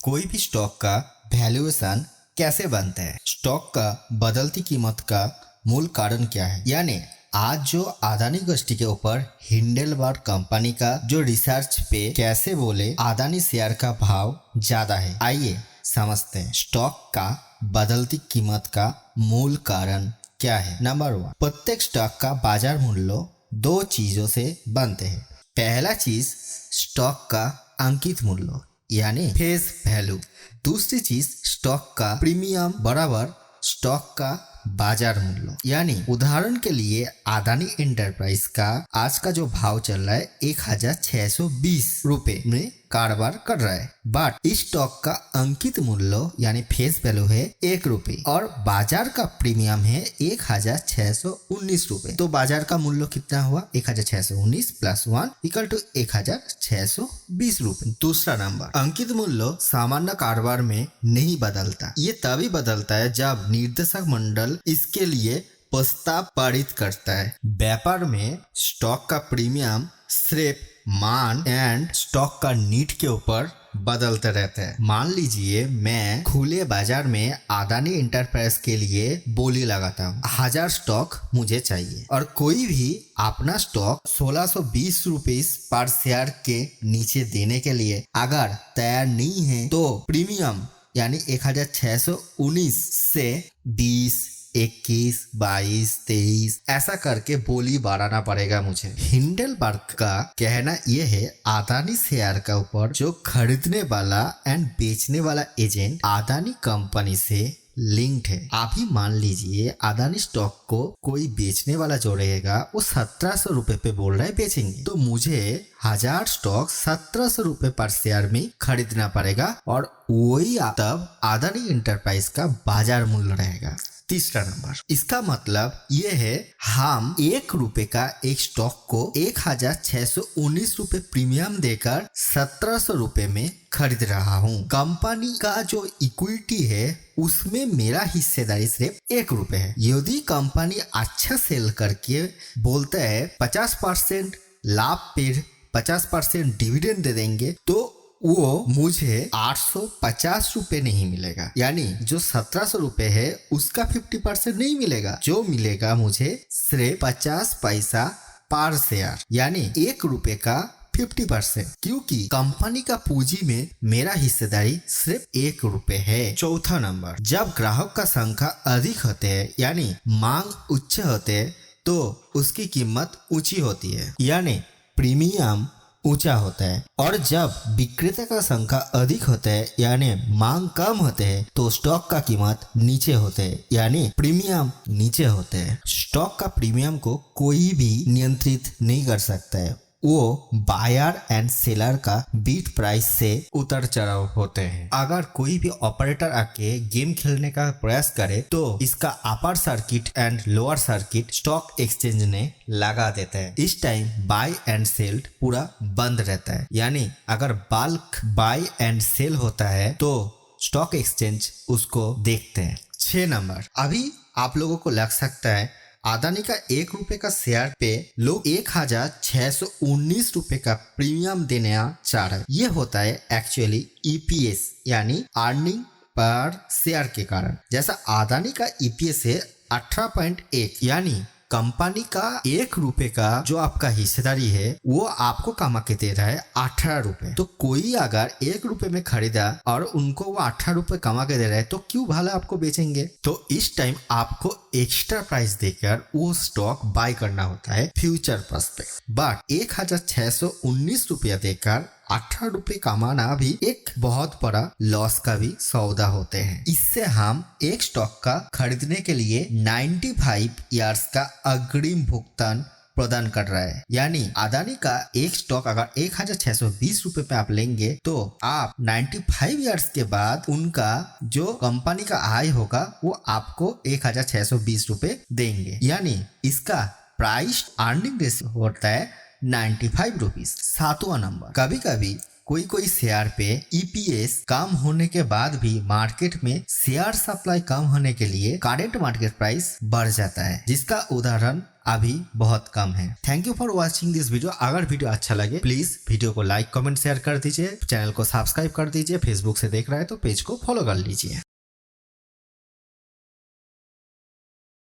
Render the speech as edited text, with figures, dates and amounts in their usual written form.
कोई भी स्टॉक का वैल्यूएशन कैसे बनता है, स्टॉक का बदलती कीमत का मूल कारण क्या है। यानी आज जो अदानी गोष्ठी के ऊपर हिंडेलबर्ग कंपनी का जो रिसर्च पे कैसे बोले अदानी शेयर का भाव ज्यादा है। आइए समझते हैं स्टॉक का बदलती कीमत का मूल कारण क्या है। नंबर 1, प्रत्येक स्टॉक का बाजार मूल्य दो चीजों से बनते हैं। पहला चीज स्टॉक का अंकित मूल्य यानी फेस वैल्यू। दूसरी चीज स्टॉक का प्रीमियम बराबर स्टॉक का बाजार मूल्य। यानी उदाहरण के लिए अदानी एंटरप्राइज का आज का जो भाव चल रहा है 1620 रुपए में कारोबार कर रहा है, बट इस स्टॉक का अंकित मूल्य यानी फेस वैल्यू है 1 रुपए और बाजार का प्रीमियम है 1619 रुपए। तो बाजार का मूल्य कितना हुआ, 1619 प्लस 1 इक्वल टू 1620 रुपए। दूसरा नंबर, अंकित मूल्य सामान्य कारोबार में नहीं बदलता। ये तभी बदलता है जब निर्देशक मंडल इसके लिए प्रस्ताव पारित करता है। व्यापार में स्टॉक का प्रीमियम सिर्फ मान एंड स्टॉक का नीड के ऊपर बदलते रहते हैं। मान लीजिए मैं खुले बाजार में अदानी एंटरप्राइज के लिए बोली लगाता हूँ 1000 स्टॉक मुझे चाहिए और कोई भी अपना स्टॉक 1620 रुपए पर शेयर के नीचे देने के लिए अगर तैयार नहीं है तो प्रीमियम यानी 1619 से 20, 21, 22, 23 ऐसा करके बोली बढ़ाना पड़ेगा मुझे। हिंडेलबर्ग का कहना यह है अदानी शेयर का ऊपर जो खरीदने वाला एंड बेचने वाला एजेंट अदानी कंपनी से लिंक्ड है। अभी मान लीजिए अदानी स्टॉक को कोई बेचने वाला जो रहेगा वो 1700 रुपए पे बोल रहा है बेचेंगे, तो मुझे 1000 स्टॉक 1700 रुपए पर शेयर में खरीदना पड़ेगा और वही तब अदानी एंटरप्राइज का बाजार मूल्य रहेगा। तीसरा नंबर, इसका मतलब ये है हम 1 रुपए का एक स्टॉक को 1619 रुपए प्रीमियम देकर 1700 रुपए में खरीद रहा हूँ। कंपनी का जो इक्विटी है उसमें मेरा हिस्सेदारी सिर्फ 1 रुपए है। यदि कंपनी अच्छा सेल करके बोलता है 50% लाभ पर 50% डिविडेंड दे देंगे तो वो मुझे 850 रुपए नहीं मिलेगा, यानी जो 1700 रुपए है उसका 50% नहीं मिलेगा। जो मिलेगा मुझे सिर्फ 50 पैसा पर शेयर यानी 1 रुपए का 50%, क्योंकि कंपनी का पूंजी में मेरा हिस्सेदारी सिर्फ 1 रुपए है। चौथा नंबर, जब ग्राहक का संख्या अधिक होते हैं यानी मांग उच्च होते हैं तो उसकी कीमत ऊंची होती है यानी प्रीमियम ऊंचा होता है, और जब विक्रेता का संख्या अधिक होता है यानी मांग कम होते हैं तो स्टॉक का कीमत नीचे होते हैं यानी प्रीमियम नीचे होते हैं। स्टॉक का प्रीमियम को कोई भी नियंत्रित नहीं कर सकता है, वो बायर एंड सेलर का बीट प्राइस से उतर चढ़ाव होते हैं। अगर कोई भी ऑपरेटर आके गेम खेलने का प्रयास करे तो इसका upper circuit and lower circuit stock exchange ने लगा देता है। इस टाइम बाय एंड सेल पूरा बंद रहता है, यानी अगर बल्क बाय एंड सेल होता है तो स्टॉक एक्सचेंज उसको देखते हैं। 6 नंबर, अभी आप लोगों को लग सकता है अदानी का 1 रुपए का शेयर पे लोग 1619 रुपए का प्रीमियम देने चाह रहे हैं। ये होता है एक्चुअली EPS यानी अर्निंग पर शेयर के कारण। जैसा अदानी का EPS है 18.1 यानी कंपनी का 1 रुपए का जो आपका हिस्सेदारी है वो आपको कमा के दे रहा है 18 रुपए। तो कोई अगर 1 रुपए में खरीदा और उनको वो 18 रुपए कमा के दे रहा है तो क्यों भला आपको बेचेंगे। तो इस टाइम आपको एक्स्ट्रा प्राइस देकर वो स्टॉक बाय करना होता है फ्यूचर पर्सपेक्ट, बट 1619 रुपया देकर 18 रुपए कमाना भी एक बहुत बड़ा लॉस का भी सौदा होते हैं। इससे हम एक स्टॉक का खरीदने के लिए 95 ईयर्स का अग्रिम भुगतान प्रदान कर रहा है। यानी अदानी का एक स्टॉक अगर 1620 रुपए पे आप लेंगे तो आप 95 ईयर्स के बाद उनका जो कंपनी का आय होगा वो आपको 1620 रुपए देंगे, यानी इसका प्राइस अर्निंग रेशियो होता है 95 रुपीज। 7वां नंबर, कभी कभी कोई शेयर पे EPS कम होने के बाद भी मार्केट में शेयर सप्लाई कम होने के लिए करेंट मार्केट प्राइस बढ़ जाता है, जिसका उदाहरण अभी बहुत कम है। Thank you for watching this video. अगर वीडियो अच्छा लगे प्लीज वीडियो को लाइक कमेंट शेयर कर दीजिए, चैनल को सब्सक्राइब कर दीजिए, फेसबुक से देख रहे हैं तो पेज को फॉलो कर लीजिए।